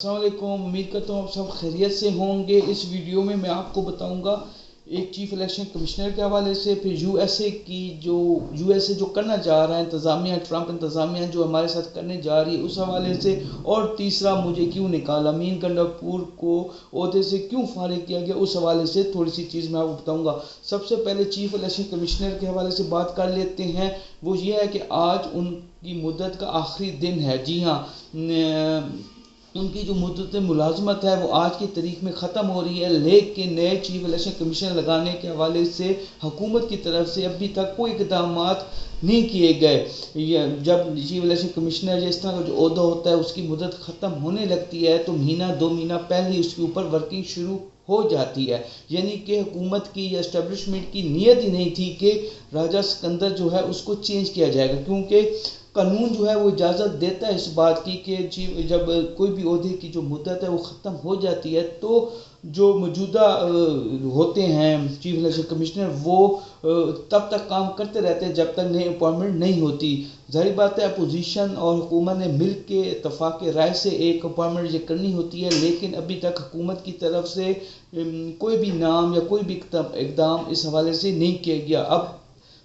السلام علیکم، امید کرتا ہوں آپ سب خیریت سے ہوں گے۔ اس ویڈیو میں میں آپ کو بتاؤں گا ایک چیف الیکشن کمشنر کے حوالے سے، پھر یو ایس اے جو کرنا چاہ رہا ہے انتظامیہ، ٹرمپ انتظامیہ جو ہمارے ساتھ کرنے جا رہی ہے اس حوالے سے، اور تیسرا مجھے کیوں نکالا، امین گنڈاپور کو عہدے سے کیوں فارغ کیا گیا، اس حوالے سے تھوڑی سی چیز میں آپ کو بتاؤں گا۔ سب سے پہلے چیف الیکشن کمشنر کے حوالے سے بات کر لیتے ہیں۔ وہ یہ ہے کہ آج ان کی مدت کا آخری دن ہے۔ جی ہاں، ان کی جو مدت ملازمت ہے وہ آج کی تاریخ میں ختم ہو رہی ہے، لیکن نئے چیف الیکشن کمیشن لگانے کے حوالے سے حکومت کی طرف سے ابھی تک کوئی اقدامات نہیں کیے گئے۔ جب چیف الیکشن کمشنر اس طرح کا جو عہدہ ہوتا ہے اس کی مدت ختم ہونے لگتی ہے تو مہینہ دو مہینہ پہلے ہی اس کے اوپر ورکنگ شروع ہو جاتی ہے، یعنی کہ حکومت کی یا اسٹیبلشمنٹ کی نیت ہی نہیں تھی کہ راجہ سکندر جو ہے اس کو چینج کیا جائے گا، کیونکہ قانون جو ہے وہ اجازت دیتا ہے اس بات کی کہ جب کوئی بھی عہدے کی جو مدت ہے وہ ختم ہو جاتی ہے تو جو موجودہ ہوتے ہیں چیف الیکشن کمشنر وہ تب تک کام کرتے رہتے ہیں جب تک نئی اپوائنٹمنٹ نہیں ہوتی۔ ظاہر بات ہے اپوزیشن اور حکومت نے مل کے اتفاق رائے سے ایک اپوائنٹمنٹ یہ کرنی ہوتی ہے، لیکن ابھی تک حکومت کی طرف سے کوئی بھی نام یا کوئی بھی اقدام اس حوالے سے نہیں کیا گیا۔ اب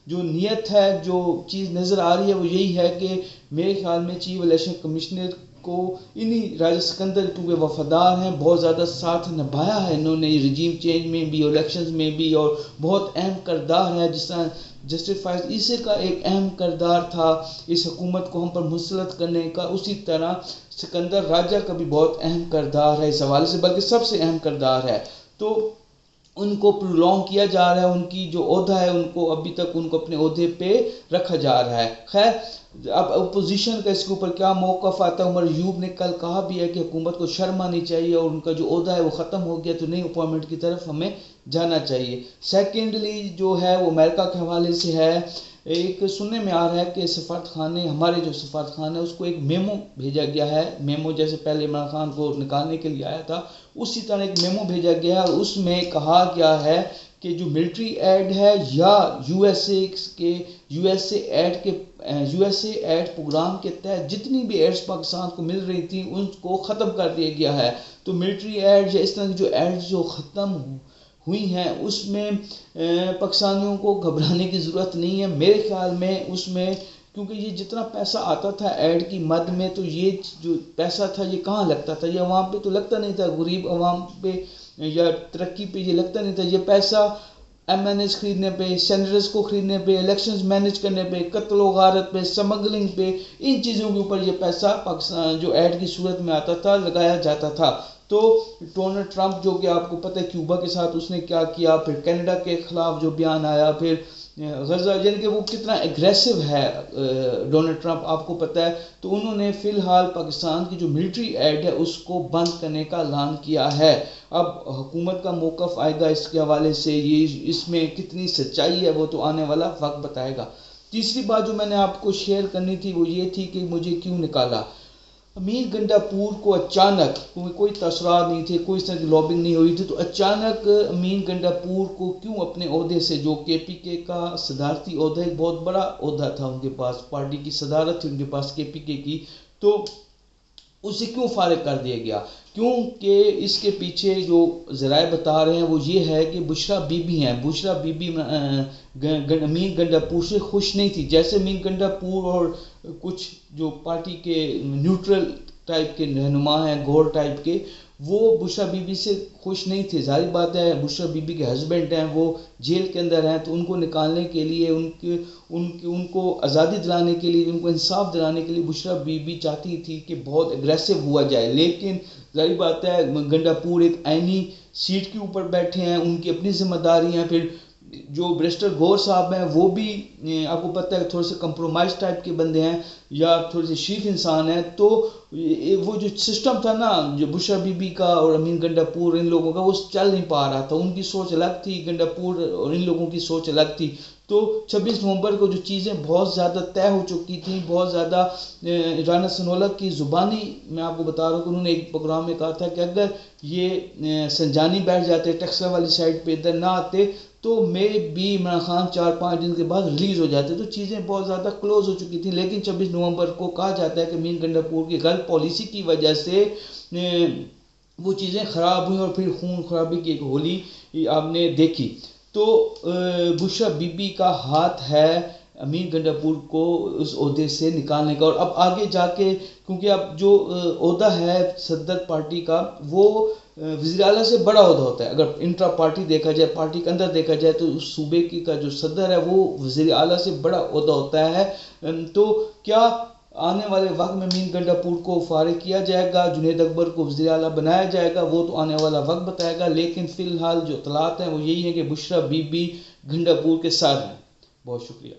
جو نیت ہے، جو چیز نظر آ رہی ہے وہ یہی ہے کہ میرے خیال میں چیف الیکشن کمشنر کو انہی راجہ سکندر کیونکہ وفادار ہیں، بہت زیادہ ساتھ نبھایا ہے انہوں نے رجیم چینج میں بھی، الیکشنز میں بھی، اور بہت اہم کردار ہے، جس طرح جسٹس فائز عیسی کا ایک اہم کردار تھا اس حکومت کو ہم پر مسلط کرنے کا، اسی طرح سکندر راجہ کا بھی بہت اہم کردار ہے اس حوالے سے، بلکہ سب سے اہم کردار ہے۔ تو ان کو پرولونگ کیا جا رہا ہے، ان کی جو عہدہ ہے ان کو ابھی تک ان کو اپنے عہدے پہ رکھا جا رہا ہے۔ خیر، اب اپوزیشن کا اس کے اوپر کیا موقف آتا ہے؟ عمر ایوب نے کل کہا بھی ہے کہ حکومت کو شرم آنی چاہیے اور ان کا جو عہدہ ہے وہ ختم ہو گیا تو نئی اپوائنٹمنٹ کی طرف ہمیں جانا چاہیے۔ سیکنڈلی جو ہے وہ امریکہ کے حوالے سے ہے، ایک سننے میں آ رہا ہے کہ ہمارے جو سفارت خانے اس کو ایک میمو بھیجا گیا ہے، میمو جیسے پہلے عمران خان کو نکالنے کے لیے آیا تھا اسی طرح ایک میمو بھیجا گیا ہے، اور اس میں کہا گیا ہے کہ جو ملٹری ایڈ ہے یا U S A aid programme کے تحت جتنی بھی ایڈز پاکستان کو مل رہی تھی ان کو ختم کر دیا گیا ہے۔ تو ملٹری ایڈ یا اس طرح کی جو ایڈز جو ختم ہوئی ہیں اس میں پاکستانیوں کو گھبرانے کی ضرورت نہیں ہے میرے خیال میں، اس میں کیونکہ یہ جتنا پیسہ آتا تھا ایڈ کی مد میں تو یہ جو پیسہ تھا یہ کہاں لگتا تھا، یہ عوام پہ تو لگتا نہیں تھا، غریب عوام پہ یا ترقی پہ یہ لگتا نہیں تھا، یہ پیسہ ایم این ایز خریدنے پہ، سینیٹرز کو خریدنے پہ، الیکشنز مینیج کرنے پہ، قتل و غارت پہ، سمگلنگ پہ، ان چیزوں کے اوپر یہ پیسہ پاکستان جو ایڈ کی صورت میں آتا تھا لگایا جاتا تھا۔ تو ڈونلڈ ٹرمپ جو کہ آپ کو پتہ ہے کیوبا کے ساتھ اس نے کیا کیا، پھر کینیڈا کے خلاف جو بیان آیا، پھر غزہ، یعنی کہ وہ کتنا ایگریسو ہے ڈونلڈ ٹرمپ آپ کو پتہ ہے، تو انہوں نے فی الحال پاکستان کی جو ملٹری ایڈ ہے اس کو بند کرنے کا اعلان کیا ہے۔ اب حکومت کا موقف آئے گا اس کے حوالے سے، اس میں کتنی سچائی ہے وہ تو آنے والا وقت بتائے گا۔ تیسری بات جو میں نے آپ کو شیئر کرنی تھی وہ یہ تھی کہ مجھے کیوں نکالا۔ امین گنڈاپور کو اچانک، کوئی تاثرات نہیں تھے، کوئی اس طرح کی لابنگ نہیں ہوئی تھی، تو اچانک امین گنڈاپور کو کیوں اپنے عہدے سے، جو کے پی کے کا صدارتی عہدہ، ایک بہت بڑا عہدہ تھا ان کے پاس، پارٹی کی صدارت تھی ان کے پاس کے پی کے کی، تو اسے کیوں فارغ کر دیا گیا؟ کیونکہ اس کے پیچھے جو ذرائع بتا رہے ہیں وہ یہ ہے کہ بشرا بی بی ہیں، بشرا بی بی امین گنڈاپور سے خوش نہیں تھی، جیسے امین گنڈاپور اور کچھ جو پارٹی کے نیوٹرل ٹائپ کے رہنما ہیں، گور ٹائپ کے، وہ بشرا بی بی سے خوش نہیں تھے۔ ظاہر بات ہے بشرا بی بی کے ہسبینڈ ہیں، وہ جیل کے اندر ہیں، تو ان کو نکالنے کے لیے، ان کو آزادی دلانے کے لیے، ان کو انصاف دلانے کے لیے بشرا بی بی چاہتی تھی کہ بہت اگریسو ہوا جائے، لیکن ظاہر بات ہے گنڈاپور ایک عینی سیٹ کے اوپر بیٹھے ہیں، ان کی اپنی ذمہ داری ہیں، پھر جو بیرسٹر گور صاحب ہیں وہ بھی آپ کو پتہ ہے تھوڑے سے کمپرومائز ٹائپ کے بندے ہیں یا تھوڑے سے شریف انسان ہیں، تو وہ جو سسٹم تھا نا جو بشرا بی بی کا اور امین گنڈاپور ان لوگوں کا، وہ چل نہیں پا رہا تھا، ان کی سوچ الگ تھی، گنڈاپور اور ان لوگوں کی سوچ الگ تھی۔ تو 26 نومبر کو جو چیزیں بہت زیادہ طے ہو چکی تھیں، بہت زیادہ رانا ثناءاللہ کی زبانی میں آپ کو بتا رہا ہوں کہ انہوں نے ایک پروگرام میں کہا تھا کہ اگر یہ سنجانی بیٹھ جاتے ٹیکسلا والی سائڈ پہ ادھر نہ آتے تو مے بھی عمران خان 4-5 دن کے بعد ریلیز ہو جاتے، تو چیزیں بہت زیادہ کلوز ہو چکی تھیں. لیکن 26 نومبر کو کہا جاتا ہے کہ مین گنڈاپور کی غلط پالیسی کی وجہ سے وہ چیزیں خراب ہوئیں اور پھر خون خرابی کی ایک ہولی آپ نے دیکھی. تو بشرا بی بی کا ہاتھ ہے امین گنڈاپور کو اس عہدے سے نکالنے کا. اور اب آگے جا کے کیونکہ اب جو عہدہ ہے صدر پارٹی کا وہ وزیر اعلیٰ سے بڑا عہدہ ہوتا ہے. اگر انٹرا پارٹی دیکھا جائے، پارٹی کے اندر دیکھا جائے، تو اس صوبے کی کا جو صدر ہے وہ وزیر اعلیٰ سے بڑا عہدہ ہوتا ہے. تو کیا آنے والے وقت میں مین گنڈاپور کو فارغ کیا جائے گا، جنید اکبر کو وزیر اعلیٰ بنایا جائے گا، وہ تو آنے والا وقت بتائے گا. لیکن فی الحال جو اطلاعات ہیں وہ یہی ہیں کہ بشرا بی بی گنڈاپور کے ساتھ ہیں. بہت شکریہ.